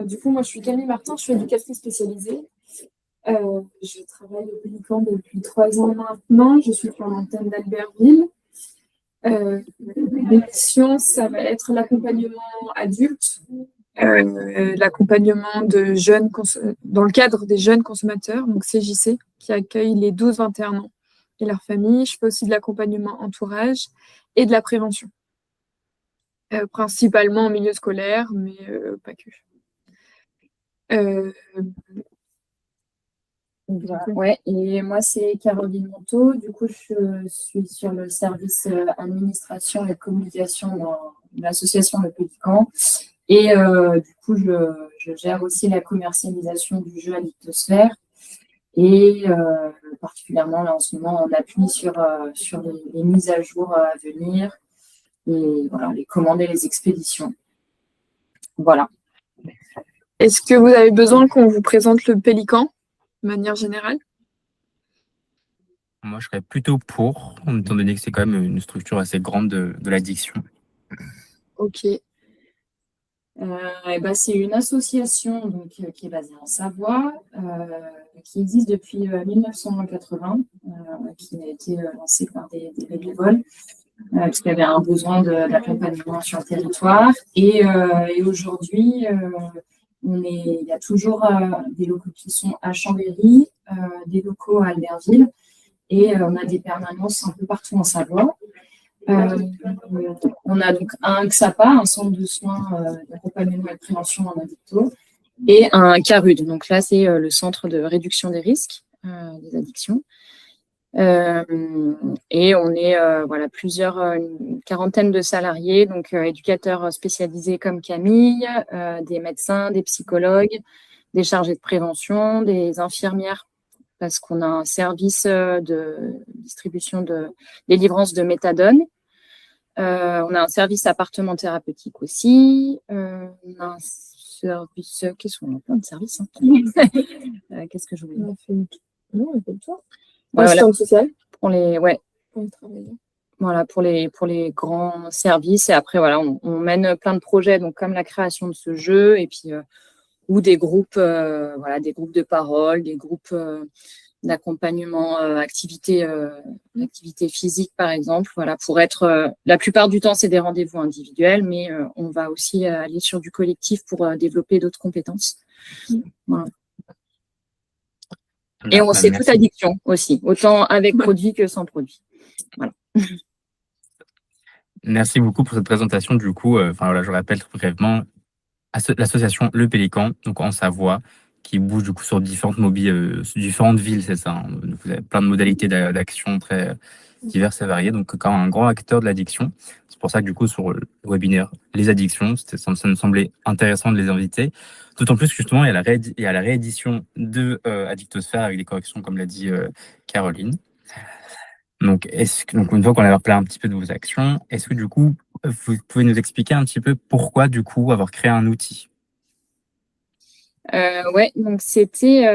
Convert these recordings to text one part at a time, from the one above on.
Du coup, moi, je suis Camille Martin, je suis éducatrice spécialisée. Je travaille au Pélican depuis 3 ans maintenant. Je suis sur l'antenne d'Albertville. L'émission, ça va être l'accompagnement adulte, l'accompagnement de jeunes dans le cadre des jeunes consommateurs, donc CJC, qui accueille les 12-21 ans et leurs familles. Je fais aussi de l'accompagnement entourage et de la prévention, principalement en milieu scolaire, mais pas que. Ouais, et moi c'est Caroline Monteau, du coup je suis sur le service administration et communication dans l'association Le Pélican et du coup je gère aussi la commercialisation du jeu Addictosphère et particulièrement là en ce moment on appuie sur les mises à jour à venir et voilà, les commandes et les expéditions. Voilà. Est-ce que vous avez besoin qu'on vous présente le Pélican de manière générale? Moi, je serais plutôt pour, étant donné que c'est quand même une structure assez grande de l'addiction. Ok. C'est une association donc, qui est basée en Savoie, qui existe depuis 1980, qui a été lancée par des bénévoles, parce qu'il y avait un besoin d'accompagnement sur le territoire. Et aujourd'hui, il y a toujours des locaux qui sont à Chambéry, des locaux à Albertville, et on a des permanences un peu partout en Savoie. On a donc un XAPA, un centre de soins d'accompagnement et de prévention en addicto, et un CARUD. Donc là, c'est le centre de réduction des risques des addictions. Et on est une quarantaine de salariés, donc éducateurs spécialisés comme Camille, des médecins, des psychologues, des chargés de prévention, des infirmières, parce qu'on a un service de distribution de délivrance de méthadone. On a un service appartement thérapeutique aussi. On a un service... Qu'est-ce qu'on a plein de services, hein. Qu'est-ce que je voulais dire? On a fait le tour. Voilà. Social. Pour les, ouais. Pour les travailleurs. Voilà, pour les grands services. Et après, voilà, on mène plein de projets, donc comme la création de ce jeu, et puis ou des groupes, des groupes de parole, des groupes d'accompagnement, activités physiques, par exemple. Voilà, pour être, la plupart du temps, c'est des rendez-vous individuels, mais on va aussi aller sur du collectif pour développer d'autres compétences. Voilà. Et on sait toute addiction aussi, autant avec produit que sans produit. Voilà. Merci beaucoup pour cette présentation. Du coup, je rappelle brièvement l'association Le Pélican, donc en Savoie, qui bouge du coup sur différentes villes, c'est ça, hein. Vous avez plein de modalités d'action très diverses et variées, donc quand un grand acteur de l'addiction. C'est pour ça que du coup sur le webinaire Les addictions, ça me semblait intéressant de les inviter. D'autant plus que justement il y a la réédition de Addictosphère avec des corrections comme l'a dit Caroline. Donc une fois qu'on a parlé un petit peu de vos actions, est-ce que du coup vous pouvez nous expliquer un petit peu pourquoi du coup avoir créé un outil? Ouais, donc c'était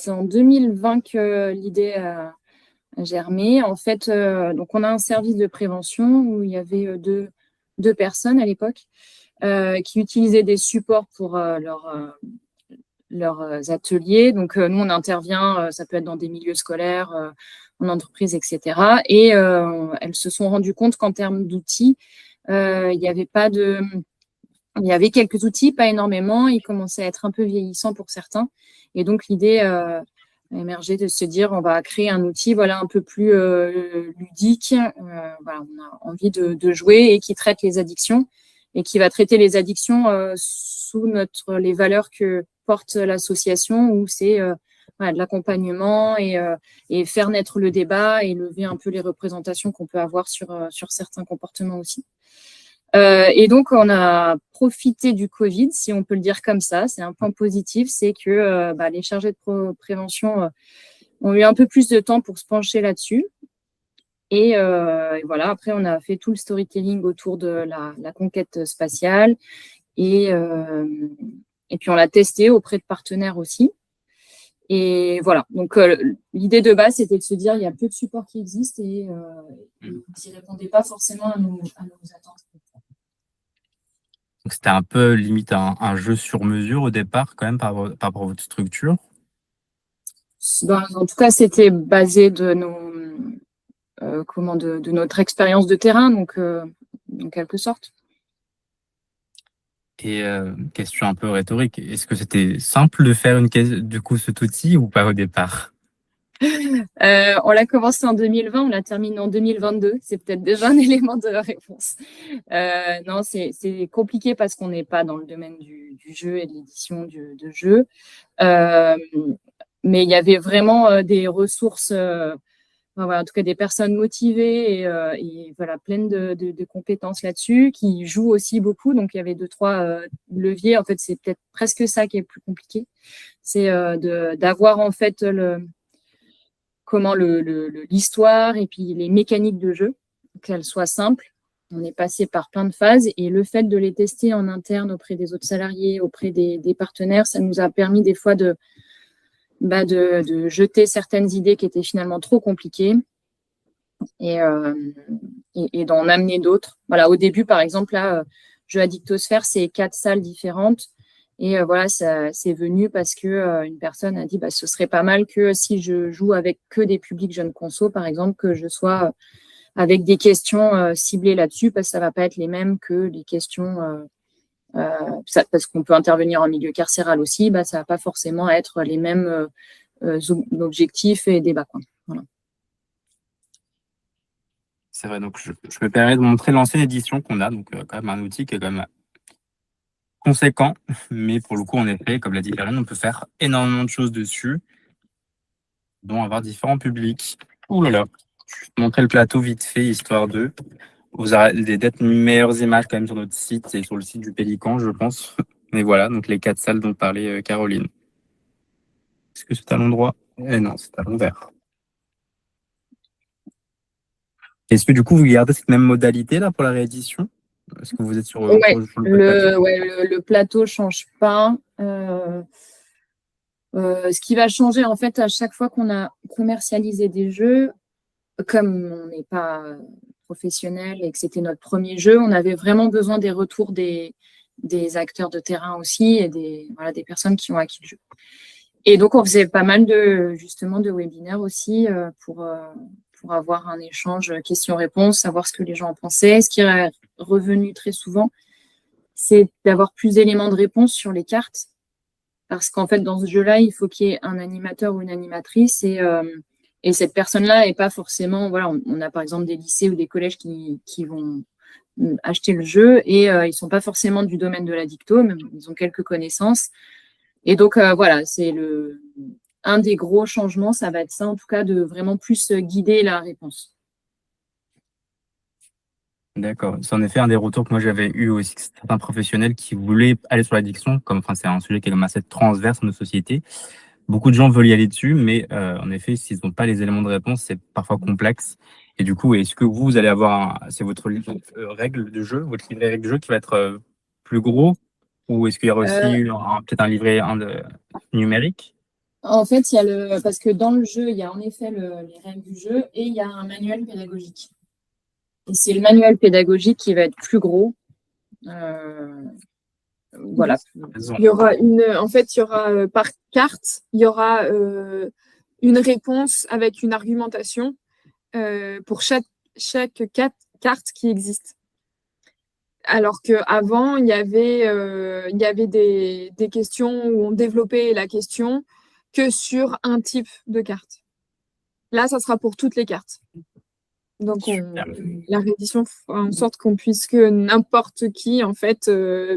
en 2020 que l'idée a germé. En fait, donc on a un service de prévention où il y avait deux personnes à l'époque qui utilisaient des supports pour leurs ateliers. Donc nous, on intervient, ça peut être dans des milieux scolaires, en entreprise, etc. Et elles se sont rendues compte qu'en termes d'outils, il y avait pas de... Il y avait quelques outils, pas énormément. Ils commençaient à être un peu vieillissants pour certains. Et donc, l'idée a émergé de se dire, on va créer un outil un peu plus ludique. On a envie de jouer et qui traite les addictions et qui va traiter les addictions sous les valeurs que porte l'association, où c'est de l'accompagnement et faire naître le débat et lever un peu les représentations qu'on peut avoir sur certains comportements aussi. Et donc, on a profité du Covid, si on peut le dire comme ça. C'est un point positif, c'est que les chargés de prévention ont eu un peu plus de temps pour se pencher là-dessus. Et voilà, après, on a fait tout le storytelling autour de la conquête spatiale. Et puis, on l'a testé auprès de partenaires aussi. Et voilà, donc l'idée de base, c'était de se dire il y a peu de supports qui existent et ils ne répondaient pas forcément à nos attentes. Donc, c'était un peu limite un jeu sur mesure au départ, quand même, par rapport à votre structure. En tout cas, c'était basé de de notre expérience de terrain, donc en quelque sorte. Et question un peu rhétorique, est-ce que c'était simple de faire du coup cet outil ou pas au départ? On l'a commencé en 2020, on l'a terminé en 2022. C'est peut-être déjà un élément de réponse. Non, c'est compliqué parce qu'on n'est pas dans le domaine du jeu et de l'édition de jeux. Mais il y avait vraiment des ressources, en tout cas des personnes motivées et voilà, pleines de compétences là-dessus, qui jouent aussi beaucoup. Donc, il y avait 2-3 leviers. En fait, c'est peut-être presque ça qui est plus compliqué. C'est d'avoir en fait comment l'histoire et puis les mécaniques de jeu, qu'elles soient simples. On est passé par plein de phases et le fait de les tester en interne auprès des autres salariés, auprès des partenaires, ça nous a permis des fois de jeter certaines idées qui étaient finalement trop compliquées et d'en amener d'autres. Voilà, au début, par exemple, là, Jeu Addictosphère, c'est 4 salles différentes. Et voilà, ça c'est venu parce que une personne a dit ce serait pas mal que si je joue avec que des publics jeunes conso, par exemple, que je sois avec des questions ciblées là-dessus, parce que ça va pas être les mêmes que les questions parce qu'on peut intervenir en milieu carcéral aussi, ça va pas forcément être les mêmes objectifs et débats, quoi. Voilà. C'est vrai, donc je me permets de montrer l'ancienne édition qu'on a, donc quand même un outil qui est quand même conséquent, mais pour le coup, en effet, comme l'a dit Karine, on peut faire énormément de choses dessus, dont avoir différents publics. Ouh là là, je vais te montrer le plateau vite fait, histoire de... Vous aurez des meilleures images quand même sur notre site et sur le site du Pélican, je pense. Mais voilà, donc les 4 salles dont parlait Caroline. Est-ce que c'est à l'endroit? Eh non, c'est à l'envers. Est-ce que du coup, vous gardez cette même modalité là pour la réédition? Est-ce que vous êtes sur le plateau? Le plateau ne change pas. Ce qui va changer, en fait, à chaque fois qu'on a commercialisé des jeux, comme on n'est pas professionnel et que c'était notre premier jeu, on avait vraiment besoin des retours des acteurs de terrain aussi et des personnes qui ont acquis le jeu. Et donc, on faisait pas mal de webinaires aussi pour avoir un échange questions-réponses, savoir ce que les gens en pensaient. Ce qui est revenu très souvent, c'est d'avoir plus d'éléments de réponse sur les cartes. Parce qu'en fait, dans ce jeu-là, il faut qu'il y ait un animateur ou une animatrice et cette personne-là n'est pas forcément... Voilà, on a par exemple des lycées ou des collèges qui vont acheter le jeu et ils ne sont pas forcément du domaine de la dicto, mais ils ont quelques connaissances. Et donc, voilà, c'est un des gros changements, ça va être ça, en tout cas, de vraiment plus guider la réponse. D'accord. C'est en effet un des retours que moi j'avais eu aussi, que certains professionnels qui voulaient aller sur l'addiction, c'est un sujet qui est comme assez transverse dans nos sociétés. Beaucoup de gens veulent y aller dessus, mais en effet, s'ils n'ont pas les éléments de réponse, c'est parfois complexe. Et du coup, est-ce que vous allez avoir, c'est votre règle de jeu, votre livret règle de jeu qui va être plus gros, ou est-ce qu'il y aura aussi peut-être un livret numérique? En fait, parce que dans le jeu, il y a en effet les règles du jeu et il y a un manuel pédagogique. Et c'est le manuel pédagogique qui va être plus gros. Voilà. Il y aura par carte, il y aura une réponse avec une argumentation pour chaque carte qui existe. Alors qu'avant, il y avait des questions où on développait la question que sur un type de carte. Là, ça sera pour toutes les cartes. Donc, la réédition fera en sorte que n'importe qui, en fait,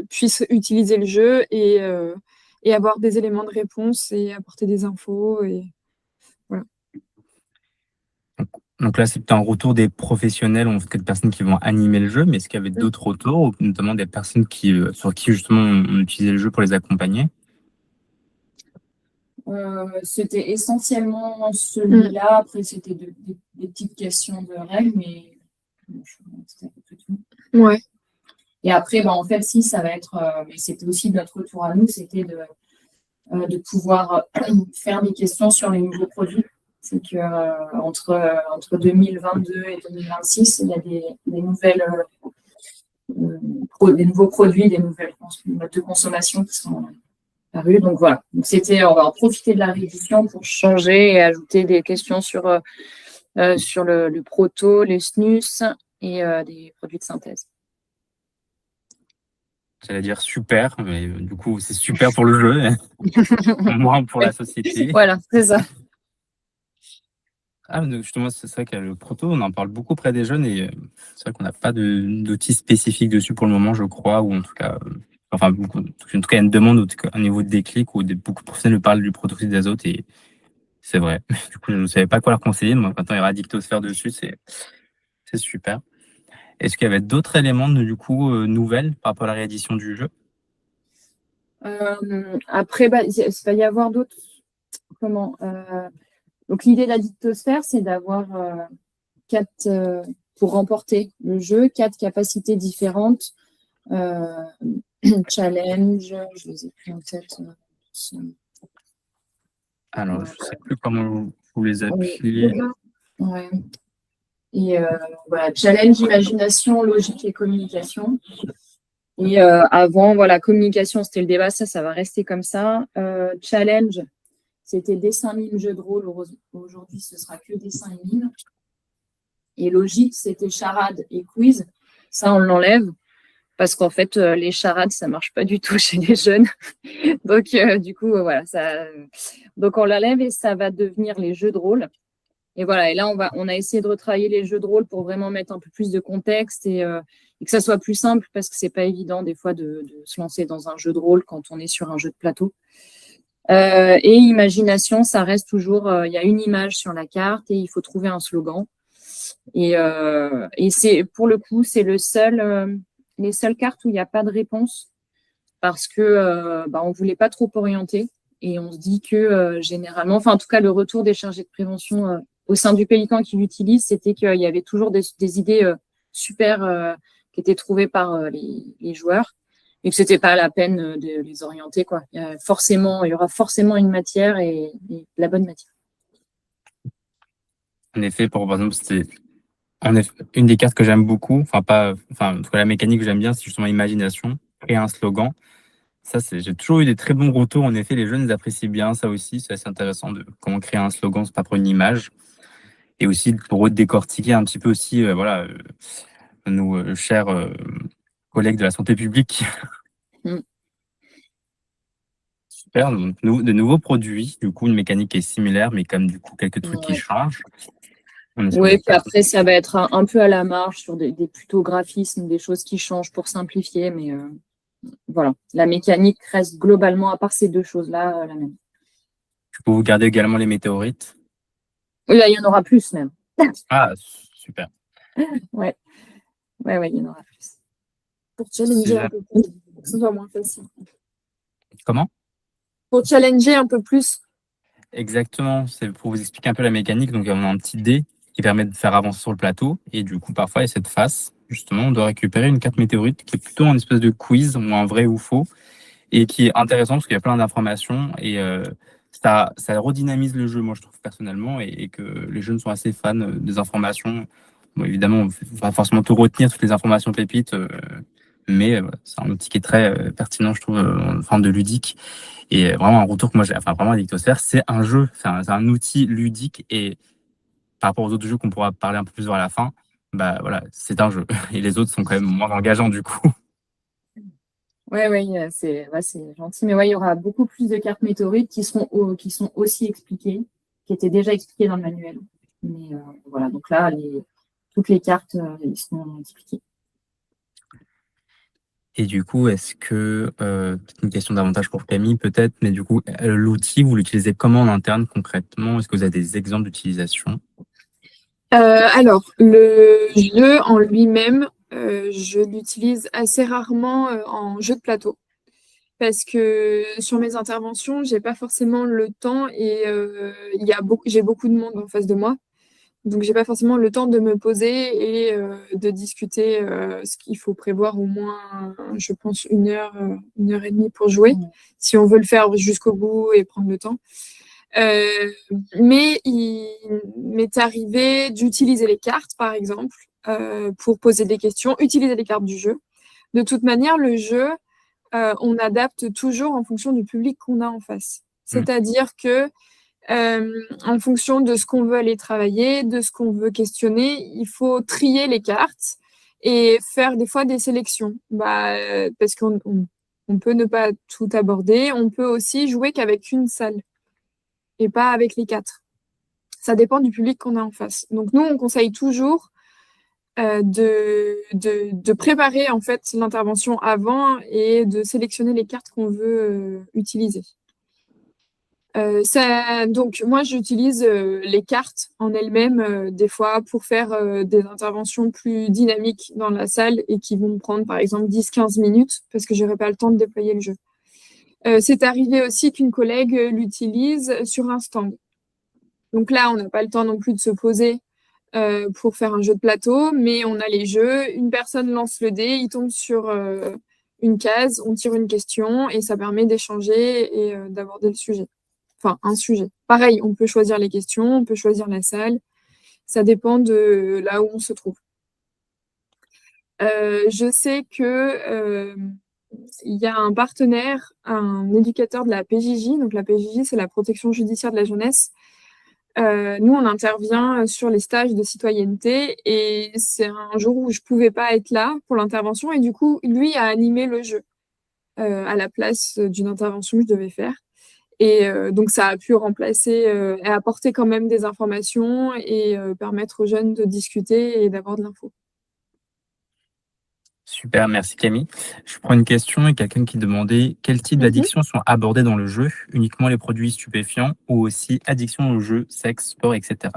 puisse utiliser le jeu et avoir des éléments de réponse et apporter des infos. Et voilà. Donc là, c'est un retour des professionnels, en fait, des personnes qui vont animer le jeu, mais est-ce qu'il y avait d'autres retours, notamment des personnes sur qui, justement, on utilisait le jeu pour les accompagner? C'était essentiellement celui-là. Après, c'était des petites questions de règles, mais c'était un peu tout. Ouais. Et après, en fait, si, ça va être... mais c'était aussi notre retour à nous, c'était de pouvoir faire des questions sur les nouveaux produits. C'est qu'entre 2022 et 2026, il y a des nouvelles des nouveaux produits, des nouvelles modes de consommation qui sont apparus. Donc voilà, donc on va en profiter de la réédition pour changer et ajouter des questions sur le proto, les SNUS et des produits de synthèse. J'allais dire super, mais du coup, c'est super pour le jeu, moins pour la société. Voilà, c'est ça. Ah, justement, c'est vrai que le proto, on en parle beaucoup auprès des jeunes et c'est vrai qu'on n'a pas d'outils spécifiques dessus pour le moment, je crois, ou en tout cas, enfin, en tout cas, il y a une demande au niveau de déclic où beaucoup de professionnels parlent du protoxyde d'azote et c'est vrai. Du coup, je ne savais pas quoi leur conseiller. Moi, maintenant, il y aura Dictosphère dessus, c'est super. Est-ce qu'il y avait d'autres éléments, du coup, nouvelles par rapport à la réédition du jeu? Après, il va y avoir d'autres. Donc, l'idée de la dictosphère, c'est d'avoir pour remporter le jeu, 4 capacités différentes. Challenge, je les ai pris en tête. Alors, je ne sais plus comment vous les appeliez. Ouais. Et voilà, challenge, imagination, logique et communication. Et avant, voilà, communication, c'était le débat, ça va rester comme ça. Challenge, c'était dessin mime, jeu de rôle. Aujourd'hui, ce sera que dessin et mime. Et logique, c'était charade et quiz. Ça, on l'enlève parce qu'en fait, les charades, ça marche pas du tout chez les jeunes. Donc, du coup, voilà. Donc, on l'enlève et ça va devenir les jeux de rôle. Et voilà. Et là, on a essayé de retravailler les jeux de rôle pour vraiment mettre un peu plus de contexte et que ça soit plus simple parce que c'est pas évident des fois de se lancer dans un jeu de rôle quand on est sur un jeu de plateau. Et imagination, ça reste toujours, il y a une image sur la carte et il faut trouver un slogan. Et c'est pour le coup, c'est les seules cartes où il n'y a pas de réponse parce que on voulait pas trop orienter et on se dit que généralement, enfin en tout cas le retour des chargés de prévention au sein du Pélican qui l'utilisent, c'était qu'il y avait toujours des idées super qui étaient trouvées par les joueurs et que c'était pas la peine de les orienter quoi. Il y aura forcément une matière et la bonne matière. En effet, par exemple, c'était une des cartes que j'aime beaucoup, en tout cas, la mécanique que j'aime bien, c'est justement l'imagination, créer un slogan. Ça, j'ai toujours eu des très bons retours. En effet, les jeunes, ils apprécient bien ça aussi. C'est assez intéressant de comment créer un slogan, c'est pas pour une image. Et aussi pour eux de décortiquer un petit peu aussi, nos chers collègues de la santé publique. Super. Donc, de nouveaux produits, du coup, une mécanique qui est similaire, mais comme du coup quelques trucs qui changent. Oui, puis après, ça va être un peu à la marge sur des plutôt graphismes, des choses qui changent pour simplifier, mais voilà. La mécanique reste globalement, à part ces deux choses-là, la même. Du coup, vous gardez également les météorites? Oui, là, il y en aura plus même. Ah, super. Ouais, il y en aura plus. Pour challenger un peu plus, pour que ce soit moins facile. Comment? Pour challenger un peu plus. Exactement, c'est pour vous expliquer un peu la mécanique. Donc, on a un petit dé qui permet de faire avancer sur le plateau. Et du coup, parfois, il y a cette face, justement, on doit récupérer une carte météorite qui est plutôt un espèce de quiz, ou un vrai ou faux, et qui est intéressant parce qu'il y a plein d'informations et ça redynamise le jeu, moi, je trouve personnellement, et que les jeunes sont assez fans des informations. Bon, évidemment, on ne va pas forcément tout retenir, toutes les informations pépites, mais c'est un outil qui est très pertinent, je trouve, en forme de ludique. Et vraiment, un retour que moi j'ai, vraiment, Addictosphère, c'est un jeu, c'est un outil ludique et par rapport aux autres jeux qu'on pourra parler un peu plus vers la fin, voilà, c'est un jeu. Et les autres sont quand même moins engageants du coup. Oui, c'est gentil. Mais ouais, il y aura beaucoup plus de cartes météorites qui sont aussi expliquées, qui étaient déjà expliquées dans le manuel. Mais voilà, donc là, toutes les cartes, ils sont expliquées. Et du coup, est-ce que, peut-être une question davantage pour Camille peut-être, mais du coup, l'outil, vous l'utilisez comment en interne concrètement? Est-ce que vous avez des exemples d'utilisation? Alors, le jeu en lui-même, je l'utilise assez rarement en jeu de plateau. Parce que sur mes interventions, j'ai pas forcément le temps et j'ai beaucoup de monde en face de moi. Donc, j'ai pas forcément le temps de me poser et de discuter ce qu'il faut prévoir au moins, je pense, 1 heure et demie pour jouer, si on veut le faire jusqu'au bout et prendre le temps. Mais il m'est arrivé d'utiliser les cartes, par exemple, pour poser des questions, utiliser les cartes du jeu De toute manière, le jeu, on adapte toujours en fonction du public qu'on a en face. C'est-à-dire que en fonction de ce qu'on veut aller travailler, de ce qu'on veut questionner, il faut trier les cartes et faire des fois des sélections. Parce qu'on peut ne pas tout aborder. On peut aussi jouer qu'avec une salle et pas avec les 4. Ça dépend du public qu'on a en face. Donc nous, on conseille toujours de préparer en fait l'intervention avant et de sélectionner les cartes qu'on veut utiliser. Donc moi j'utilise les cartes en elles-mêmes des fois pour faire des interventions plus dynamiques dans la salle et qui vont me prendre par exemple 10-15 minutes parce que j'aurai pas le temps de déployer le jeu. C'est arrivé aussi qu'une collègue l'utilise sur un stand. Donc là on n'a pas le temps non plus de se poser pour faire un jeu de plateau, mais on a les jeux, une personne lance le dé, il tombe sur une case, on tire une question et ça permet d'échanger et d'aborder le sujet. Enfin, un sujet. Pareil, on peut choisir les questions, on peut choisir la salle. Ça dépend de là où on se trouve. Je sais que il y a un partenaire, un éducateur de la PJJ. Donc la PJJ, c'est la protection judiciaire de la jeunesse. Nous, on intervient sur les stages de citoyenneté et c'est un jour où je pouvais pas être là pour l'intervention et du coup, lui a animé le jeu à la place d'une intervention que je devais faire. Et donc, ça a pu remplacer et apporter quand même des informations et permettre aux jeunes de discuter et d'avoir de l'info. Super, merci Camille. Je prends une question et quelqu'un qui demandait quel type d'addictions sont abordées dans le jeu, uniquement les produits stupéfiants ou aussi addiction au jeu, sexe, sport, etc.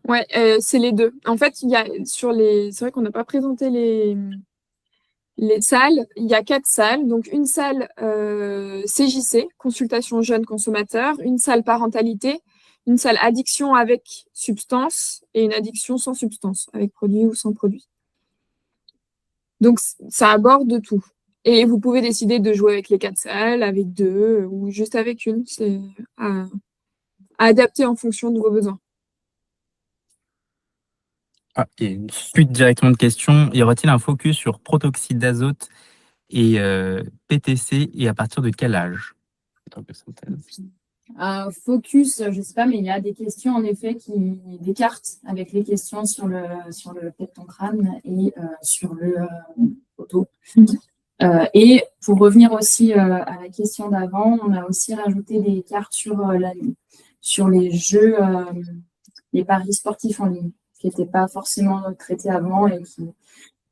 Ouais, c'est les deux. En fait, il y a c'est vrai qu'on n'a pas présenté les salles. Il y a 4 salles. Donc une salle CJC, consultation jeunes consommateurs, une salle parentalité, une salle addiction avec substance et une addiction sans substance, avec produit ou sans produit. Donc, ça aborde tout. Et vous pouvez décider de jouer avec les 4 salles, avec 2 ou juste avec une. C'est à adapter en fonction de vos besoins. Et une suite directement de questions. Y aura-t-il un focus sur protoxyde d'azote et PTC et à partir de quel âge? Focus, je ne sais pas, mais il y a des questions en effet, des cartes avec les questions sur le peptoncrane et sur le photo. Et pour revenir aussi à la question d'avant, on a aussi rajouté des cartes sur les jeux, les paris sportifs en ligne, qui n'étaient pas forcément traités avant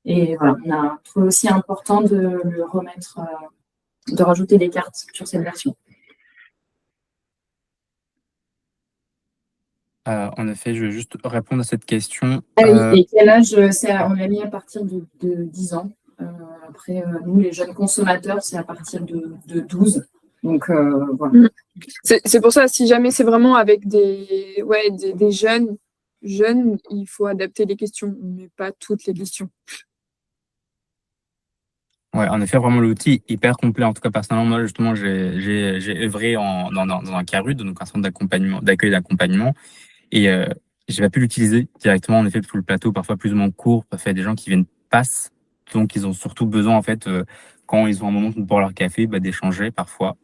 et voilà, on a trouvé aussi important de le remettre, de rajouter des cartes sur cette version. En effet, je vais juste répondre à cette question. Et quel âge on l'a mis à partir de 10 ans. Après, nous, les jeunes consommateurs, c'est à partir de 12. Donc, voilà. C'est pour ça, si jamais c'est vraiment avec des jeunes, il faut adapter les questions, mais pas toutes les questions. Ouais, en effet, vraiment l'outil hyper complet. En tout cas, personnellement, moi, justement, j'ai œuvré dans un CARUD, donc un centre d'accueil d'accompagnement. Et j'ai pas pu l'utiliser directement, en effet, parce que le plateau, parfois plus ou moins court, parfois il y a des gens qui viennent passer. Donc, ils ont surtout besoin, en fait, quand ils ont un moment pour boire leur café, d'échanger parfois.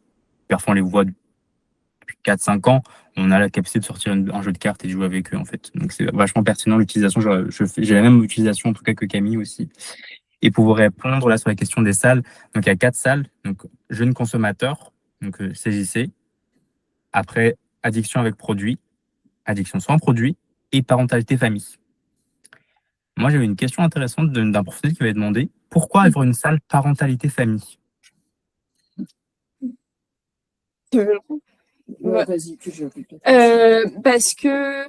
Parfois, on les voit depuis 4-5 ans. On a la capacité de sortir un jeu de cartes et de jouer avec eux, en fait. Donc, c'est vachement pertinent l'utilisation. J'ai la même utilisation, en tout cas, que Camille aussi. Et pour vous répondre là sur la question des salles, donc il y a 4 salles. Donc, jeunes consommateurs, donc CJC. Après, addiction avec produit, addiction sans produit et parentalité famille. Moi, j'avais une question intéressante d'un professionnel qui m'avait demandé pourquoi avoir une salle parentalité famille? Ouais, vas-y, parce que,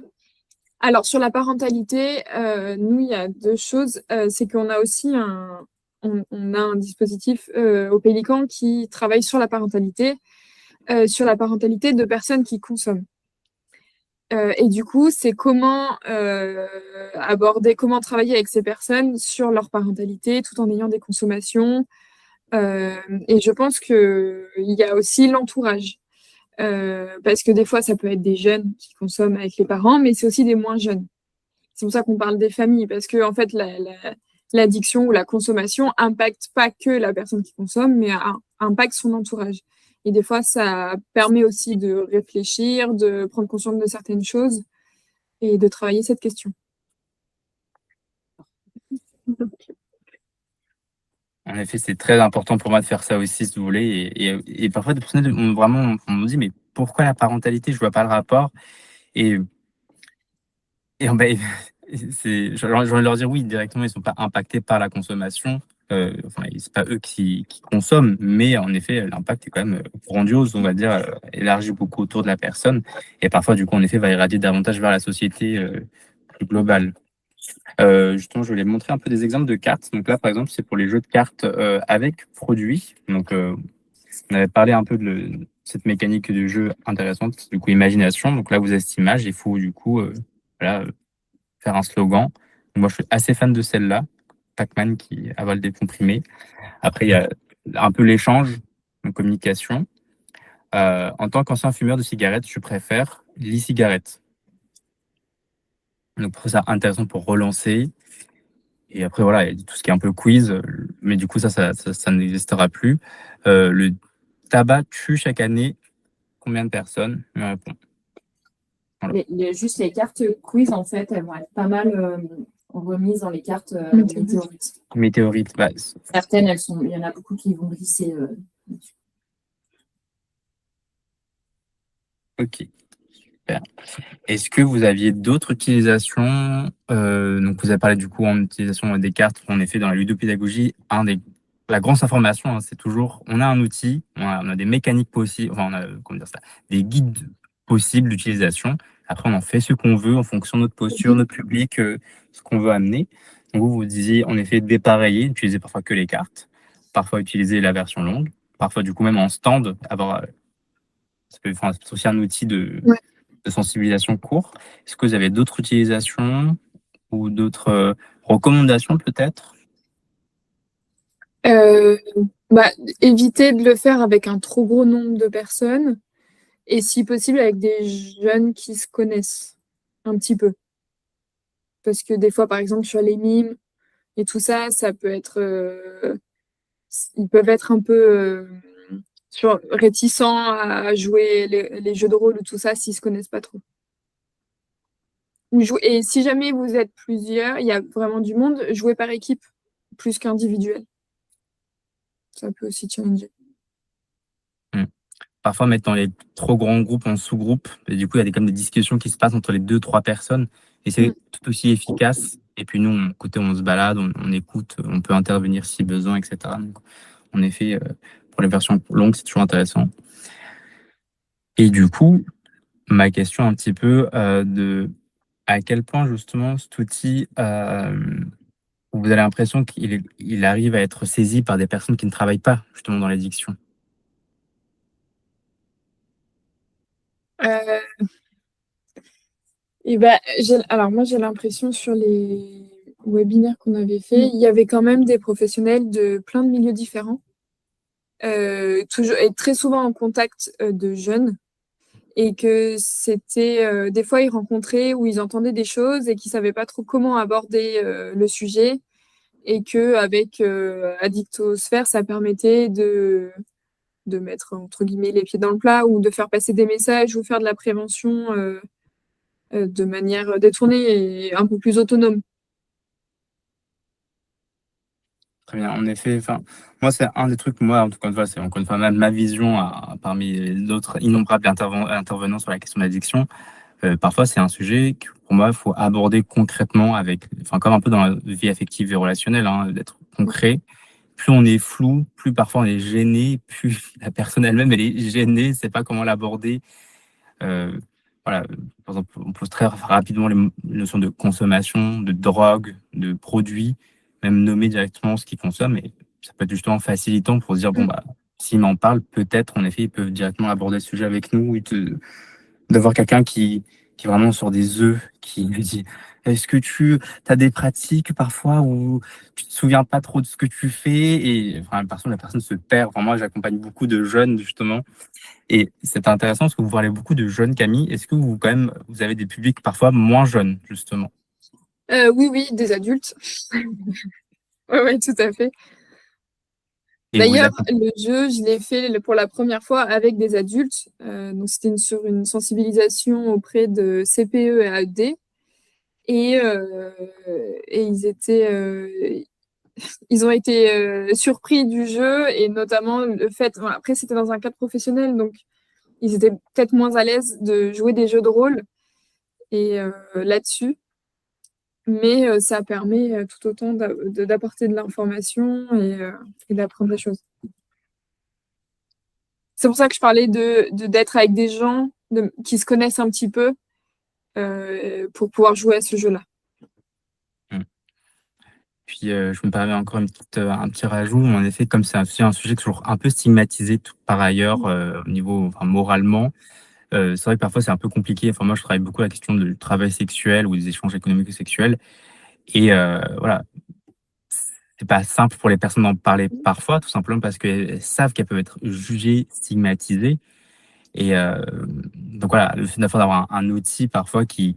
alors sur la parentalité, nous, il y a 2 choses. C'est qu'on a aussi on a un dispositif au Pélican qui travaille sur la parentalité de personnes qui consomment. Et du coup, c'est comment comment travailler avec ces personnes sur leur parentalité tout en ayant des consommations. Et je pense qu'il y a aussi l'entourage. Parce que des fois, ça peut être des jeunes qui consomment avec les parents, mais c'est aussi des moins jeunes. C'est pour ça qu'on parle des familles, parce que en fait, l'addiction ou la consommation impacte pas que la personne qui consomme, mais impacte son entourage. Et des fois, ça permet aussi de réfléchir, de prendre conscience de certaines choses et de travailler cette question. En effet, c'est très important pour moi de faire ça aussi, si vous voulez. Et parfois, des personnes vraiment, on me dit, mais pourquoi la parentalité? Je vois pas le rapport. Et, ben, j'ai envie de leur dire oui, directement, ils sont pas impactés par la consommation. Enfin, c'est pas eux qui consomment, mais en effet, l'impact est quand même grandiose, on va dire, élargi beaucoup autour de la personne. Et parfois, du coup, en effet, va irradier davantage vers la société plus globale. Justement, je voulais montrer un peu des exemples de cartes. Donc là, par exemple, c'est pour les jeux de cartes avec produits. Donc, on avait parlé un peu de cette mécanique de jeu intéressante, du coup, imagination. Donc là, vous avez cette image, il faut du coup voilà, faire un slogan. Donc, moi, je suis assez fan de celle-là, Pac-Man qui avale des comprimés. Après, il y a un peu l'échange, donc communication. En tant qu'ancien fumeur de cigarettes, je préfère l'e-cigarette. Donc, pour ça, intéressant pour relancer. Et après, voilà, il y a tout ce qui est un peu quiz, mais du coup, ça n'existera plus. Le tabac tue chaque année combien de personnes? Voilà. Juste les cartes quiz, en fait, elles vont être pas mal remises dans les cartes météorites. Météorite, bah, Certaines, il y en a beaucoup qui vont glisser. ok. Super. Est-ce que vous aviez d'autres utilisations? Donc, vous avez parlé du coup en utilisation des cartes. En effet, dans la ludopédagogie, la grande information, hein, c'est toujours, on a un outil, on a des mécaniques possibles, enfin, on a, comment dire ça, des guides possibles d'utilisation. Après, on en fait ce qu'on veut en fonction de notre posture, notre public, ce qu'on veut amener. Donc, vous disiez en effet dépareiller, utiliser parfois que les cartes, parfois utiliser la version longue, parfois du coup même en stand, c'est aussi un outil de sensibilisation court. Est-ce que vous avez d'autres utilisations ou d'autres recommandations peut-être? Éviter de le faire avec un trop gros nombre de personnes et si possible avec des jeunes qui se connaissent un petit peu. Parce que des fois, par exemple, sur les mimes et tout ça, ça peut être... ils peuvent être un peu réticents à jouer les jeux de rôle ou tout ça s'ils se connaissent pas trop. Et si jamais vous êtes plusieurs, il y a vraiment du monde, jouer par équipe plus qu'individuel. Ça peut aussi challenger. Parfois, mettre dans les trop grands groupes en sous-groupes, et du coup, il y a comme des discussions qui se passent entre les 2-3 personnes, et c'est tout aussi efficace. Et puis nous, côté, on se balade, on écoute, on peut intervenir si besoin, etc. Donc, en effet, pour les versions longues, c'est toujours intéressant. Et du coup, ma question un petit peu de à quel point justement cet outil, vous avez l'impression qu'il arrive à être saisi par des personnes qui ne travaillent pas justement dans l'addiction. Alors moi j'ai l'impression sur les webinaires qu'on avait fait, il y avait quand même des professionnels de plein de milieux différents, toujours et très souvent en contact de jeunes, et que c'était des fois ils rencontraient ou ils entendaient des choses et qu'ils savaient pas trop comment aborder le sujet, et que avec Addictosphère ça permettait de mettre entre guillemets les pieds dans le plat ou de faire passer des messages ou faire de la prévention de manière détournée et un peu plus autonome. Très bien, en effet, moi, c'est un des trucs, moi, en tout cas, c'est encore une fois ma vision parmi les autres innombrables intervenants sur la question de l'addiction. Parfois, c'est un sujet que, pour moi, il faut aborder concrètement comme un peu dans la vie affective et relationnelle, hein, d'être concret. Plus on est flou, plus parfois on est gêné, plus la personne elle-même, elle est gênée, ne sait pas comment l'aborder. Voilà, par exemple, on pose très rapidement les notions de consommation, de drogue, de produits, même nommer directement ce qu'ils consomment. Et ça peut être justement facilitant pour se dire, bon, s'ils m'en parlent, peut-être, en effet, ils peuvent directement aborder le sujet avec nous, d'avoir quelqu'un qui est vraiment sur des œufs, qui lui dit, est-ce que tu as des pratiques parfois où tu te souviens pas trop de ce que tu fais? Et la personne se perd. Enfin, moi, j'accompagne beaucoup de jeunes, justement. Et c'est intéressant parce que vous parlez beaucoup de jeunes, Camille. Est-ce que vous avez des publics parfois moins jeunes, justement? Oui, des adultes. Ouais, tout à fait. Et vous D'ailleurs, apprenez. le jeu, je l'ai fait pour la première fois avec des adultes. Donc, c'était sur une sensibilisation auprès de CPE et AED. Et ils ont été surpris du jeu et notamment le fait. Bon, après, c'était dans un cadre professionnel, donc ils étaient peut-être moins à l'aise de jouer des jeux de rôle et là-dessus. Mais ça permet tout autant d'apporter de l'information et d'apprendre des choses. C'est pour ça que je parlais d'être avec des gens qui se connaissent un petit peu pour pouvoir jouer à ce jeu-là. Puis je me permets encore un petit rajout. En effet, comme c'est un sujet qui est toujours un peu stigmatisé par ailleurs au niveau moralement, c'est vrai que parfois c'est un peu compliqué. Enfin, moi, je travaille beaucoup la question du travail sexuel ou des échanges économiques et sexuels. Et voilà, c'est pas simple pour les personnes d'en parler parfois, tout simplement parce qu'elles savent qu'elles peuvent être jugées, stigmatisées. Et donc voilà, le fait d'avoir un outil parfois qui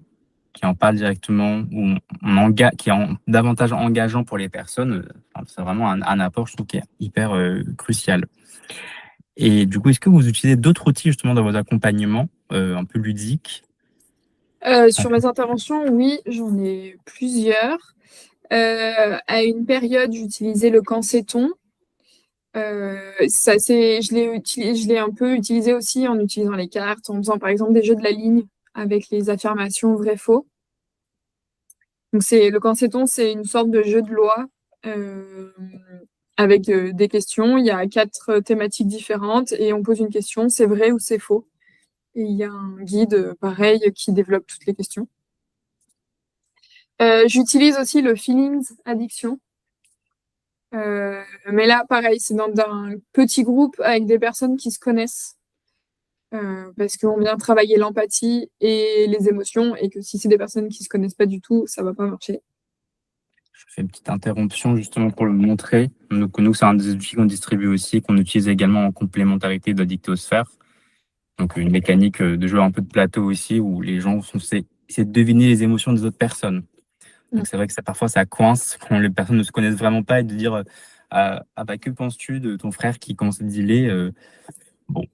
en parle directement ou qui est davantage engageant pour les personnes, c'est vraiment un apport, je trouve, qui est hyper crucial. Et du coup, est-ce que vous utilisez d'autres outils justement dans vos accompagnements un peu ludiques? Sur mes interventions, oui, j'en ai plusieurs. À une période, j'utilisais le cancéton. Je l'ai un peu utilisé aussi en utilisant les cartes, en faisant par exemple des jeux de la ligne avec les affirmations vrai-faux. Donc le cancéton, c'est une sorte de jeu de loi euh, avec des questions. Il y a 4 thématiques différentes et on pose une question, c'est vrai ou c'est faux. Et il y a un guide pareil qui développe toutes les questions. J'utilise aussi le Feelings Addiction. Mais là, pareil, c'est dans un petit groupe avec des personnes qui se connaissent. Parce qu'on vient travailler l'empathie et les émotions, et que si c'est des personnes qui se connaissent pas du tout, ça va pas marcher. Je fais une petite interruption justement pour le montrer. Donc, nous, c'est un des outils qu'on distribue aussi, qu'on utilise également en complémentarité d'Addictosphère. Donc, une mécanique de jeu un peu de plateau aussi, où les gens sont essayer de deviner les émotions des autres personnes. Donc, c'est vrai que parfois, ça coince quand les personnes ne se connaissent vraiment pas et de dire ah bah, que penses-tu de ton frère qui commence à dealer bon,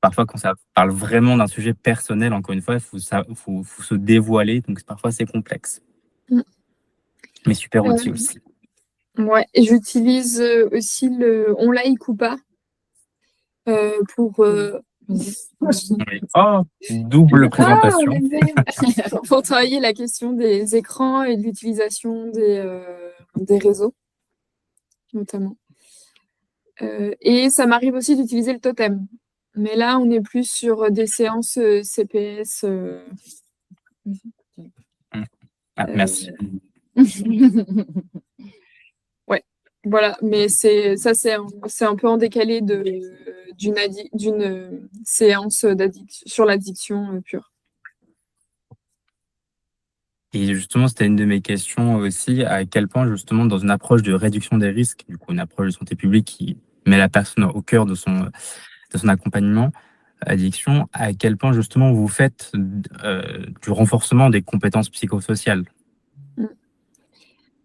parfois, quand ça parle vraiment d'un sujet personnel, encore une fois, faut se dévoiler. Donc, parfois, c'est complexe. Mm. Mais super outil Euh, aussi. ouais, et j'utilise aussi le On like ou pas pour Oui. Oh, double présentation. pour travailler la question des écrans et de l'utilisation des réseaux, notamment. Et ça m'arrive aussi d'utiliser le totem. Mais là, on est plus sur des séances CPS. Ah, merci. Ouais, voilà. Mais c'est un peu en décalé d'une séance sur l'addiction pure. Et justement, c'était une de mes questions aussi, à quel point justement dans une approche de réduction des risques, du coup une approche de santé publique qui met la personne au cœur de son accompagnement addiction, à quel point justement vous faites du renforcement des compétences psychosociales.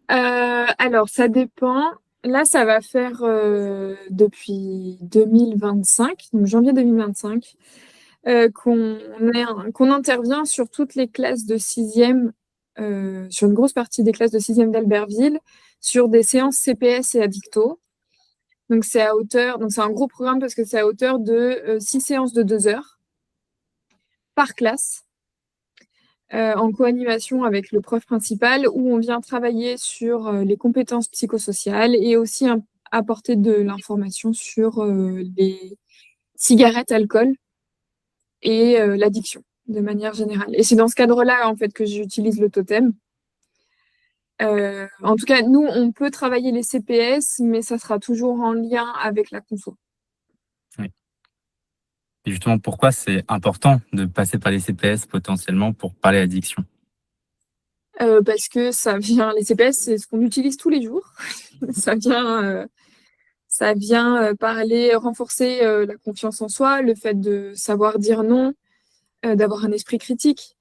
Alors, ça dépend. Là, ça va faire depuis 2025, donc janvier 2025, qu'on intervient sur toutes les classes de sixième, sur une grosse partie des classes de sixième d'Albertville, sur des séances CPS et addicto. Donc, c'est un gros programme parce que c'est à hauteur de 6 séances de 2 heures par classe. En co-animation avec le prof principal, où on vient travailler sur les compétences psychosociales et aussi apporter de l'information sur les cigarettes, alcool et l'addiction de manière générale. Et c'est dans ce cadre-là en fait que j'utilise le totem. En tout cas, nous, on peut travailler les CPS, mais ça sera toujours en lien avec la conso. Oui. Et justement, pourquoi c'est important de passer par les CPS potentiellement pour parler addiction? Parce que les CPS, c'est ce qu'on utilise tous les jours. Ça vient renforcer la confiance en soi, le fait de savoir dire non, d'avoir un esprit critique.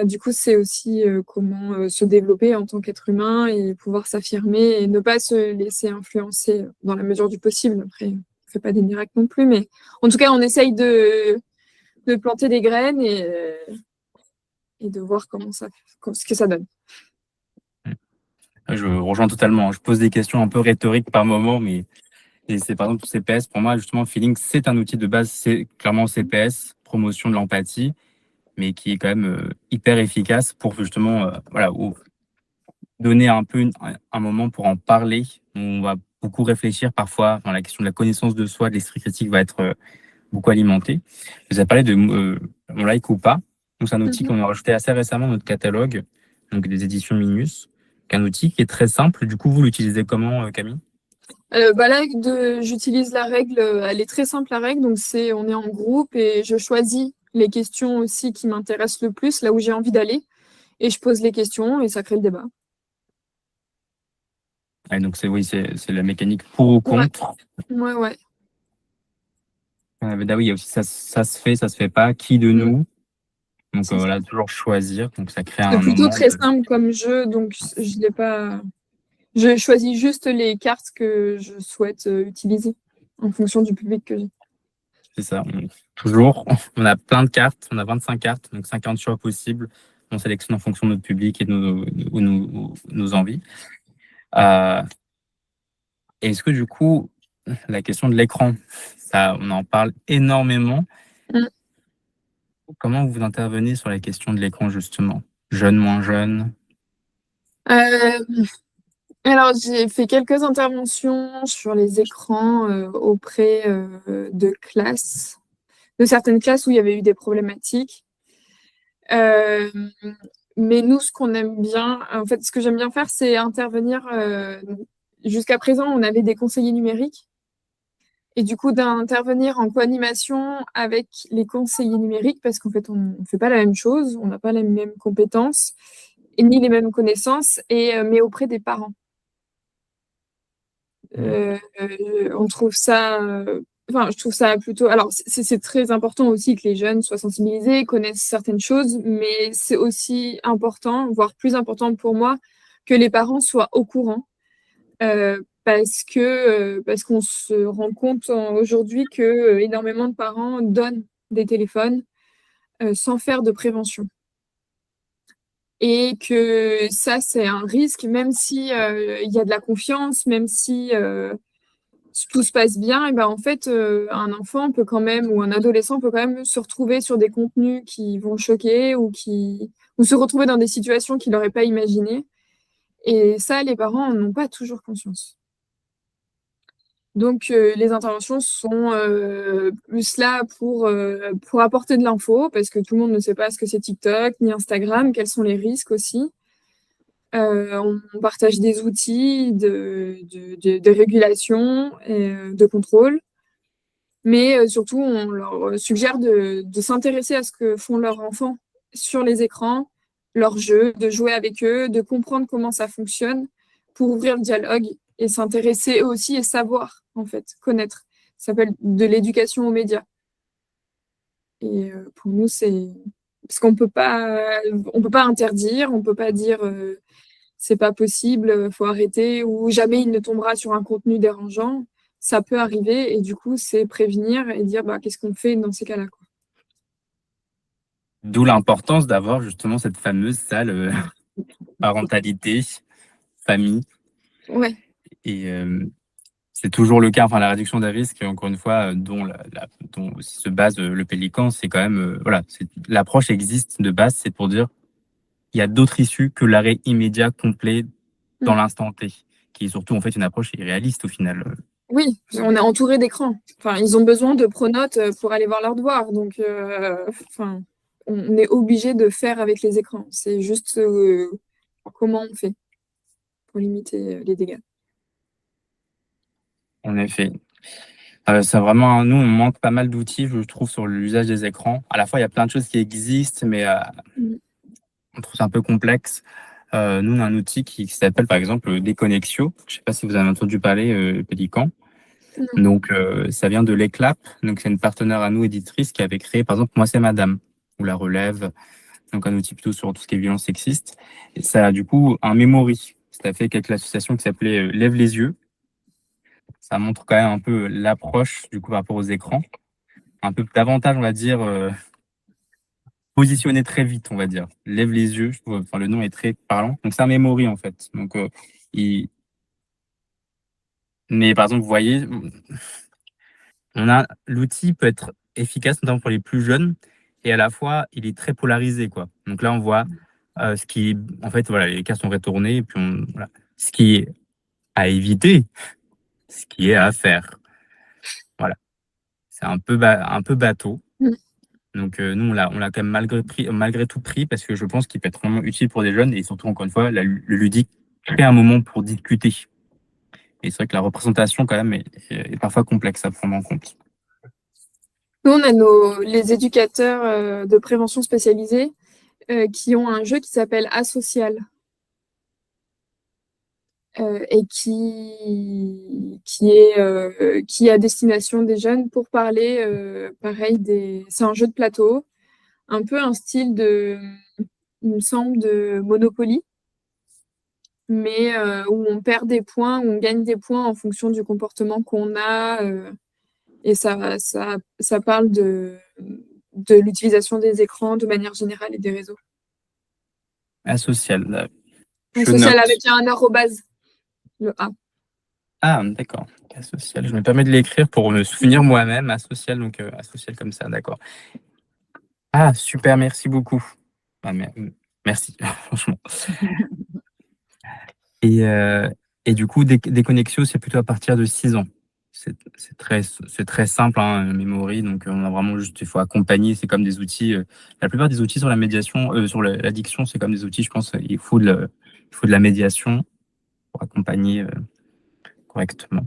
Du coup, c'est aussi comment se développer en tant qu'être humain et pouvoir s'affirmer et ne pas se laisser influencer dans la mesure du possible. Après, on ne fait pas des miracles non plus, mais en tout cas, on essaye de planter des graines et de voir ce que ça donne. Je rejoins totalement. Je pose des questions un peu rhétoriques par moment, mais c'est par exemple CPS. Pour moi, justement, Feeling, c'est un outil de base. C'est clairement CPS, promotion de l'empathie, mais qui est quand même hyper efficace pour justement donner un peu un moment pour en parler. On va beaucoup réfléchir parfois dans la question de la connaissance de soi, de l'esprit critique va être beaucoup alimenté. Vous avez parlé de On like ou pas. Donc, c'est un outil qu'on a rajouté assez récemment dans notre catalogue, donc des éditions Minus. Un outil qui est très simple. Du coup, vous l'utilisez comment, Camille? Là, j'utilise la règle, elle est très simple la règle, donc on est en groupe et je choisis les questions aussi qui m'intéressent le plus, là où j'ai envie d'aller, et je pose les questions et ça crée le débat. Ouais, donc c'est la mécanique pour ou contre. Ouais. Ah oui, il y a aussi ça se fait pas. Qui de nous? Donc voilà, toujours choisir. Donc ça crée C'est un plutôt moment. très simple comme jeu, donc je l'ai pas. Je choisis juste les cartes que je souhaite utiliser en fonction du public que j'ai. C'est ça. Toujours, on a plein de cartes. On a 25 cartes, donc 50 choix possibles. On sélectionne en fonction de notre public et de nos envies. Est-ce que du coup, la question de l'écran, ça, on en parle énormément. Comment vous intervenez sur la question de l'écran, justement? Jeune, moins jeune? Alors, j'ai fait quelques interventions sur les écrans auprès de classes, de certaines classes où il y avait eu des problématiques. Mais nous, ce qu'on aime bien, en fait, ce que j'aime bien faire, c'est intervenir. Jusqu'à présent, on avait des conseillers numériques. Et du coup, d'intervenir en co-animation avec les conseillers numériques, parce qu'en fait, on ne fait pas la même chose, on n'a pas les mêmes compétences, et ni les mêmes connaissances, mais auprès des parents. On trouve ça, je trouve ça plutôt. Alors, c'est très important aussi que les jeunes soient sensibilisés, connaissent certaines choses, mais c'est aussi important, voire plus important pour moi, que les parents soient au courant, parce qu'on se rend compte aujourd'hui que énormément de parents donnent des téléphones sans faire de prévention. Et que ça, c'est un risque, même si il y a de la confiance, même si tout se passe bien, et ben en fait, un enfant peut quand même, ou un adolescent peut quand même se retrouver sur des contenus qui vont choquer ou se retrouver dans des situations qu'il n'aurait pas imaginées. Et ça, les parents n'ont pas toujours conscience. Donc, les interventions sont plus là pour apporter de l'info, parce que tout le monde ne sait pas ce que c'est TikTok ni Instagram, quels sont les risques aussi. On partage des outils de régulation et de contrôle, mais surtout, on leur suggère de s'intéresser à ce que font leurs enfants sur les écrans, leurs jeux, de jouer avec eux, de comprendre comment ça fonctionne pour ouvrir le dialogue et s'intéresser eux aussi et savoir, en fait, connaître. Ça s'appelle de l'éducation aux médias. Et pour nous, c'est... Parce qu'on peut pas interdire, on peut pas dire c'est pas possible, faut arrêter, ou jamais il ne tombera sur un contenu dérangeant. Ça peut arriver, et du coup, c'est prévenir et dire qu'est-ce qu'on fait dans ces cas-là, quoi. D'où l'importance d'avoir justement cette fameuse salle parentalité, famille. Ouais. Et c'est toujours le cas. Enfin, la réduction des risques, encore une fois, dont aussi se base le Pélican, c'est quand même l'approche existe de base, c'est pour dire il y a d'autres issues que l'arrêt immédiat complet dans l'instant T, qui est surtout en fait une approche irréaliste au final. Oui, on est entouré d'écrans. Enfin, ils ont besoin de pronotes pour aller voir leurs devoirs, donc on est obligé de faire avec les écrans. C'est juste comment on fait pour limiter les dégâts. En effet. C'est vraiment, nous, on manque pas mal d'outils, je trouve, sur l'usage des écrans. À la fois, il y a plein de choses qui existent, mais on trouve ça un peu complexe. Nous, on a un outil qui s'appelle, par exemple, Déconnexio. Je ne sais pas si vous avez entendu parler, Pélican. Donc, ça vient de l'Éclap. Donc, c'est une partenaire à nous, éditrice, qui avait créé, par exemple, Moi, c'est Madame, ou La Relève. donc un outil plutôt sur tout ce qui est violence sexiste. Et ça a du coup un memory. Ça a fait avec l'association qui s'appelait Lève les yeux. Ça montre quand même un peu l'approche du coup par rapport aux écrans, un peu davantage, on va dire, positionné très vite, on va dire. Lève les yeux, je trouve, enfin, le nom est très parlant. Donc c'est un memory en fait. Donc il... Mais par exemple, vous voyez, l'outil peut être efficace, notamment pour les plus jeunes, et à la fois, il est très polarisé, quoi. Donc là, on voit ce qui, en fait, voilà, les cartes sont retournées, et puis voilà, ce qui est à éviter, ce qui est à faire. Voilà, c'est un peu bateau. Mm. Donc nous, on l'a quand même malgré tout pris, parce que je pense qu'il peut être vraiment utile pour des jeunes, et surtout, encore une fois, le ludique crée un moment pour discuter. Et c'est vrai que la représentation, quand même, est parfois complexe à prendre en compte. Nous, on a les éducateurs de prévention spécialisés qui ont un jeu qui s'appelle Asocial et qui est à destination des jeunes pour parler, pareil, c'est un jeu de plateau, un peu un style il me semble, de Monopoly, mais où on perd des points, où on gagne des points en fonction du comportement qu'on a. Et ça parle de l'utilisation des écrans de manière générale et des réseaux. Asocial, je Social note. avec un arrobase, le A. Ah, d'accord. Asocial. Je me permets de l'écrire pour me souvenir moi-même. Asocial, donc asocial comme ça, d'accord. Ah, super, merci beaucoup. Ah, merci, franchement. Et, euh, et du coup, Déconnexio, c'est plutôt à partir de 6 ans. C'est très simple, hein, Memory. Donc, on a vraiment juste, il faut accompagner. C'est comme des outils. La plupart des outils sur la médiation, sur l'addiction, c'est comme des outils, je pense, il faut il faut de la médiation pour accompagner correctement.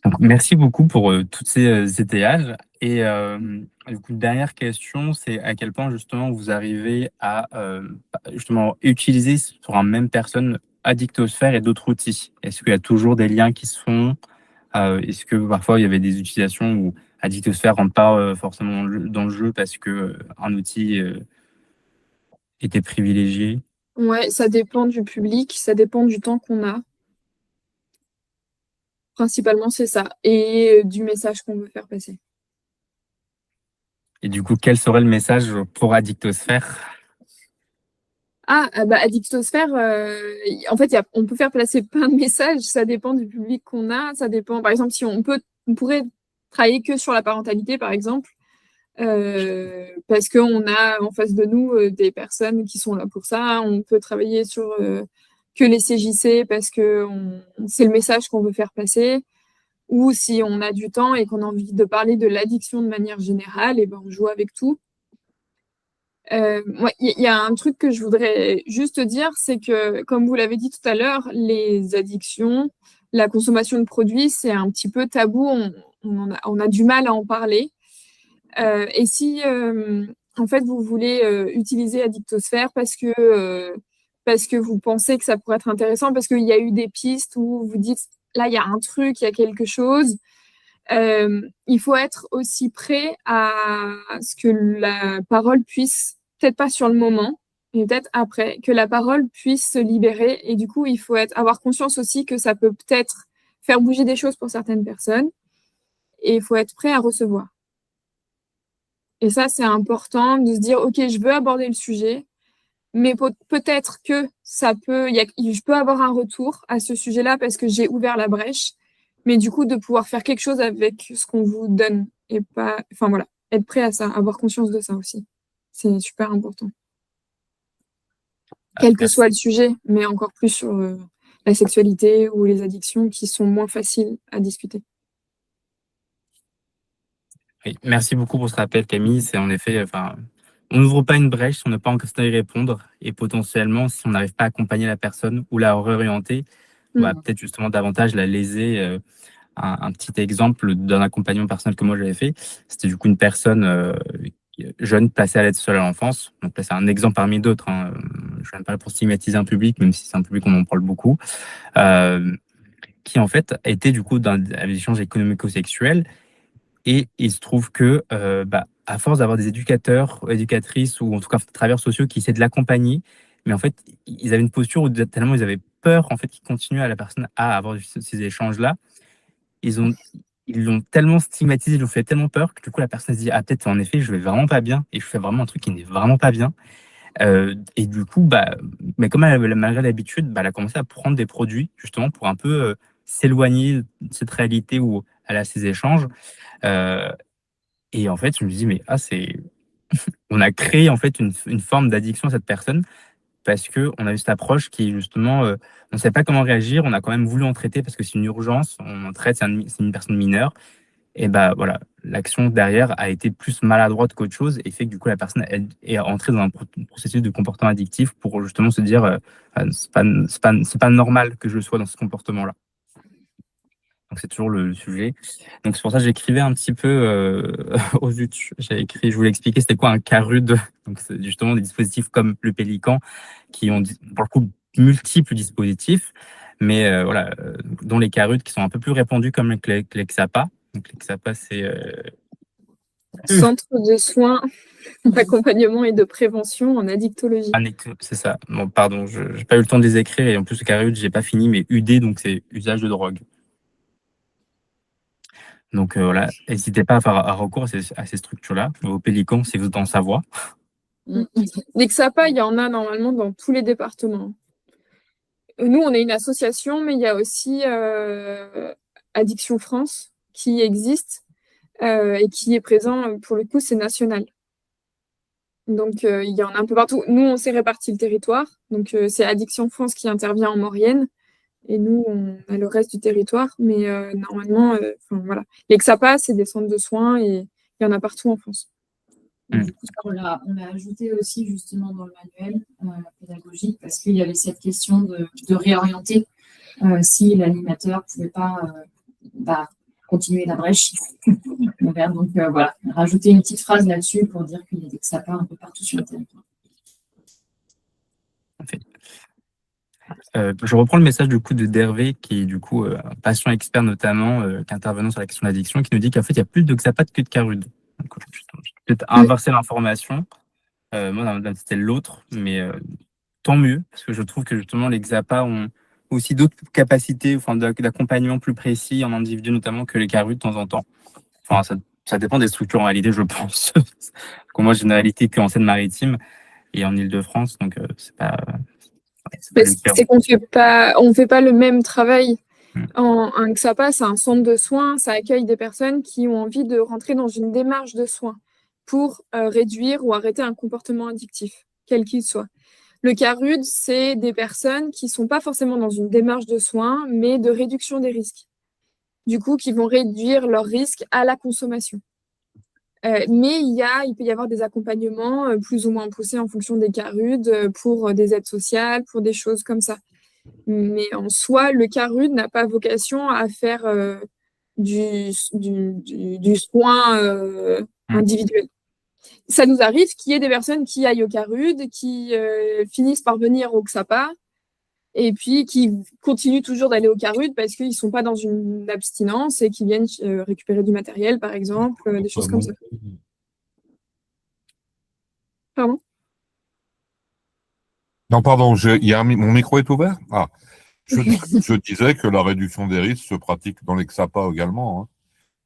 Donc, merci beaucoup pour tous ces étayages. Et du coup, dernière question, c'est à quel point justement vous arrivez à justement utiliser sur un même personne Addictosphère et d'autres outils. Est-ce qu'il y a toujours des liens qui se font? Est-ce que parfois il y avait des utilisations où Addictosphère rentre pas forcément dans le jeu parce que un outil était privilégié? Ouais, ça dépend du public, ça dépend du temps qu'on a. Principalement, c'est ça. Et du message qu'on veut faire passer. Et du coup, quel serait le message pour Addictosphère? Bah, Addictosphère, en fait, on peut faire passer plein de messages, ça dépend du public qu'on a, ça dépend, par exemple, si on pourrait travailler que sur la parentalité, par exemple, parce qu'on a en face de nous des personnes qui sont là pour ça, on peut travailler sur que les CJC parce que c'est le message qu'on veut faire passer, ou si on a du temps et qu'on a envie de parler de l'addiction de manière générale, et ben on joue avec tout. Il y a un truc que je voudrais juste dire, c'est que, comme vous l'avez dit tout à l'heure, les addictions, la consommation de produits, c'est un petit peu tabou, on a du mal à en parler. Et si, en fait, vous voulez utiliser Addictosphère parce que vous pensez que ça pourrait être intéressant, parce qu'il y a eu des pistes où vous dites, là, il y a un truc, il y a quelque chose, il faut être aussi prêt à ce que la parole puisse, peut-être pas sur le moment, mais peut-être après, que la parole puisse se libérer. Et du coup, il faut avoir conscience aussi que ça peut peut-être faire bouger des choses pour certaines personnes. Et il faut être prêt à recevoir. Et ça, c'est important de se dire, OK, je veux aborder le sujet, mais peut-être que je peux avoir un retour à ce sujet-là parce que j'ai ouvert la brèche. Mais du coup, de pouvoir faire quelque chose avec ce qu'on vous donne et pas, enfin voilà, être prêt à ça, avoir conscience de ça aussi. C'est super important. Quel que Merci. soit le sujet, mais encore plus sur la sexualité ou les addictions qui sont moins faciles à discuter. Oui, merci beaucoup pour ce rappel, Camille. C'est en effet, enfin, on n'ouvre pas une brèche si on n'a pas en question à y répondre. Et potentiellement, si on n'arrive pas à accompagner la personne ou la réorienter, on va peut-être justement davantage la léser. Un petit exemple d'un accompagnement personnel que moi j'avais fait, c'était du coup une personne jeune placée à l'aide sociale à l'enfance. Donc là, c'est un exemple parmi d'autres. Hein. Je viens de parler pour stigmatiser un public, même si c'est un public on en parle beaucoup, qui en fait était du coup dans des échanges économico-sexuels. Et il se trouve que à force d'avoir des éducateurs, éducatrices ou en tout cas travailleurs sociaux qui essaient de l'accompagner, mais en fait, ils avaient une posture où tellement ils avaient peur en fait qu'ils continuent à la personne à avoir ces échanges-là. Ils ont ils l'ont tellement stigmatisé, ils l'ont fait tellement peur que du coup la personne se dit ah peut-être en effet je vais vraiment pas bien et je fais vraiment un truc qui n'est vraiment pas bien. Et du coup mais comme elle avait malgré l'habitude, elle a commencé à prendre des produits justement pour un peu s'éloigner de cette réalité où elle a ces échanges. Et en fait je me dis mais c'est on a créé en fait une forme d'addiction à cette personne parce que on a eu cette approche qui justement on ne sait pas comment réagir, on a quand même voulu en traiter parce que c'est une urgence, on en traite, c'est une personne mineure. Et voilà, l'action derrière a été plus maladroite qu'autre chose et fait que du coup la personne elle est entrée dans un processus de comportement addictif pour justement se dire c'est pas normal que je sois dans ce comportement-là. Donc c'est toujours le sujet. Donc c'est pour ça que j'écrivais un petit peu au zut. Je voulais expliquer c'était quoi un CARUD. Donc c'est justement des dispositifs comme le Pélican qui ont pour le coup multiples dispositifs, mais dont les CARUD qui sont un peu plus répandus comme l'Exapa. Donc l'Exapa c'est Centre de soins, d'accompagnement et de prévention en addictologie. c'est ça. Bon, pardon, je n'ai pas eu le temps de les écrire et en plus le CARUD j'ai pas fini, mais UD donc c'est usage de drogue. Donc voilà, n'hésitez pas à faire recours à ces structures-là. Au Pélican, si vous êtes en Savoie. L'Exapa, il y en a normalement dans tous les départements. Nous, on est une association, mais il y a aussi Addiction France qui existe et qui est présent, pour le coup, c'est national. Donc, il y en a un peu partout. Nous, on s'est réparti le territoire. Donc, c'est Addiction France qui intervient en Maurienne. Et nous, on a le reste du territoire. Mais normalement, voilà. L'Exapa, c'est des centres de soins et il y en a partout en France. Du coup, on l'a ajouté aussi justement dans le manuel pédagogique parce qu'il y avait cette question de réorienter si l'animateur ne pouvait pas continuer la brèche. Donc voilà, rajouter une petite phrase là-dessus pour dire qu'il y a des XAPA un peu partout sur le territoire. Je reprends le message du coup d'Hervé, qui est du coup un patient expert notamment, qui intervenant sur la question d'addiction, qui nous dit qu'en fait il y a plus de XAPA que de CARUD. Donc peut-être inverser l'information. Moi c'était l'autre, mais tant mieux, parce que je trouve que justement les XAPA ont aussi d'autres capacités d'accompagnement plus précis en individu notamment que les CARUD de temps en temps. Enfin, ça dépend des structures en réalité, je pense. Moi j'ai une réalité qu'en Seine-Maritime et en Île-de-France, donc c'est pas... C'est qu'on ne fait pas le même travail. Un XAPA, c'est un centre de soins, ça accueille des personnes qui ont envie de rentrer dans une démarche de soins pour réduire ou arrêter un comportement addictif, quel qu'il soit. Le CARUD, c'est des personnes qui ne sont pas forcément dans une démarche de soins, mais de réduction des risques. Du coup, qui vont réduire leurs risques à la consommation. Mais il peut y avoir des accompagnements plus ou moins poussés en fonction des CARUD pour des aides sociales, pour des choses comme ça. Mais en soi, le CARUD n'a pas vocation à faire du soin individuel. Ça nous arrive qu'il y ait des personnes qui aillent au CARUD, qui finissent par venir au XAPA, et puis qui continuent toujours d'aller au CARUD parce qu'ils ne sont pas dans une abstinence et qui viennent récupérer du matériel, par exemple, des choses comme ça. Pardon ? Non, pardon, mon micro est ouvert ? Ah, je disais que la réduction des risques se pratique dans les XAPA également. Hein.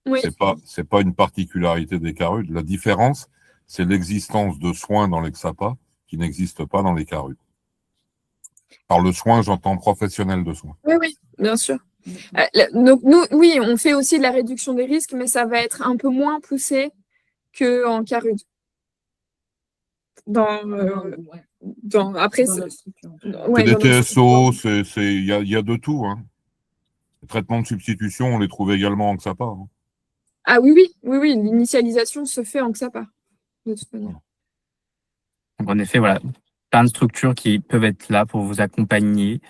Oui. C'est pas une particularité des CARUD. La différence, c'est l'existence de soins dans les XAPA qui n'existent pas dans les CARUD. Par le soin, j'entends professionnel de soins. Oui, bien sûr. Donc nous, oui, on fait aussi de la réduction des risques, mais ça va être un peu moins poussé qu'en CARUD. Après, c'est des TSO, il y a de tout. Hein. Les traitements de substitution, on les trouve également en XAPA. Hein. Ah oui, l'initialisation se fait en XAPA, de toute manière. Donc en effet, voilà, plein de structures qui peuvent être là pour vous accompagner.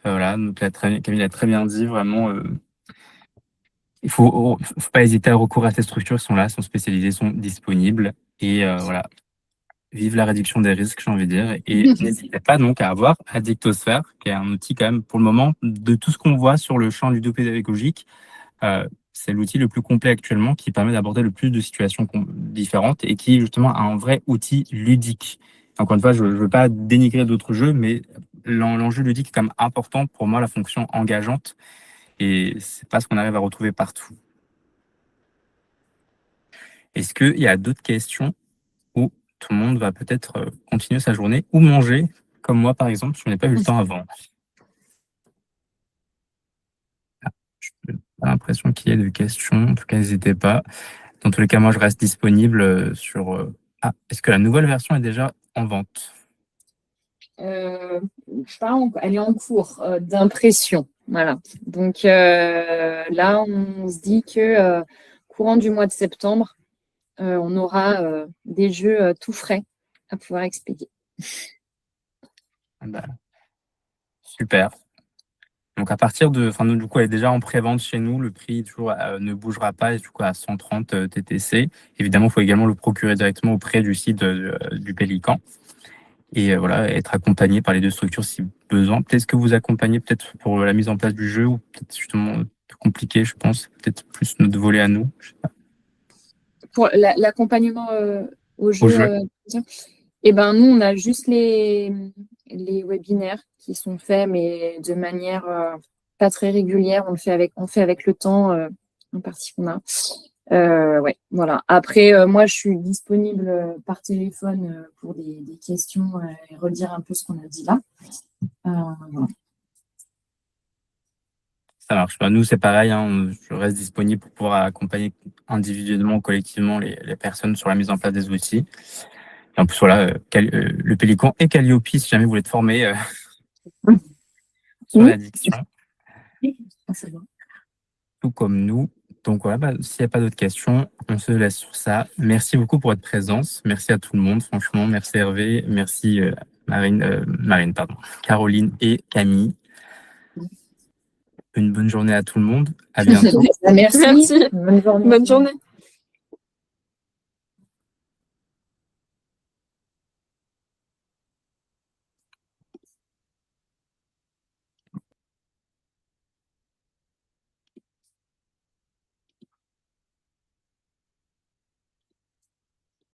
Voilà, donc Camille a très bien dit, vraiment, il faut pas hésiter à recourir à ces structures, elles sont là, sont spécialisées, sont disponibles. Et voilà, vive la réduction des risques, j'ai envie de dire. Et n'hésitez pas donc à avoir Addictosphère, qui est un outil quand même, pour le moment, de tout ce qu'on voit sur le champ ludopédagogique, c'est l'outil le plus complet actuellement qui permet d'aborder le plus de situations différentes et qui est justement un vrai outil ludique. Encore une fois, je ne veux pas dénigrer d'autres jeux, mais l'enjeu ludique est quand même important pour moi, la fonction engageante, et c'est pas ce qu'on arrive à retrouver partout. Est-ce qu'il y a d'autres questions où tout le monde va peut-être continuer sa journée ou manger, comme moi par exemple, je n'ai pas eu le temps avant? Je n'ai pas l'impression qu'il y ait de questions, en tout cas n'hésitez pas. Dans tous les cas, moi je reste disponible sur... est-ce que la nouvelle version est déjà en vente? Elle est en cours d'impression. Voilà. Donc là, on se dit que courant du mois de septembre, on aura des jeux tout frais à pouvoir expédier. Super. Donc à partir de, nous, du coup, elle est déjà en pré-vente chez nous. Le prix toujours ne bougera pas, et du coup à 130 TTC. Évidemment, il faut également le procurer directement auprès du site du Pélican. Et voilà, être accompagné par les deux structures si besoin. Peut-être que vous accompagnez peut-être pour la mise en place du jeu, ou peut-être justement plus compliqué, je pense. Peut-être plus notre volet à nous. Je sais pas. Pour l'accompagnement au jeu, et ben nous, on a juste les webinaires qui sont faits, mais de manière pas très régulière. On fait avec le temps en partie qu'on a. Ouais, voilà. Après, moi, je suis disponible par téléphone pour des questions et redire un peu ce qu'on a dit là. Voilà. Ça marche. Nous, c'est pareil. Je reste disponible pour pouvoir accompagner individuellement ou collectivement les personnes sur la mise en place des outils. Et en plus, voilà, le Pélican et Calliope, si jamais vous voulez être formé sur l'addiction. C'est bon. Tout comme nous. Donc voilà, s'il n'y a pas d'autres questions, on se laisse sur ça. Merci beaucoup pour votre présence. Merci à tout le monde, franchement. Merci Hervé, merci Caroline et Camille. Une bonne journée à tout le monde. À bientôt. Merci. Merci. Bonne journée. Bonne journée.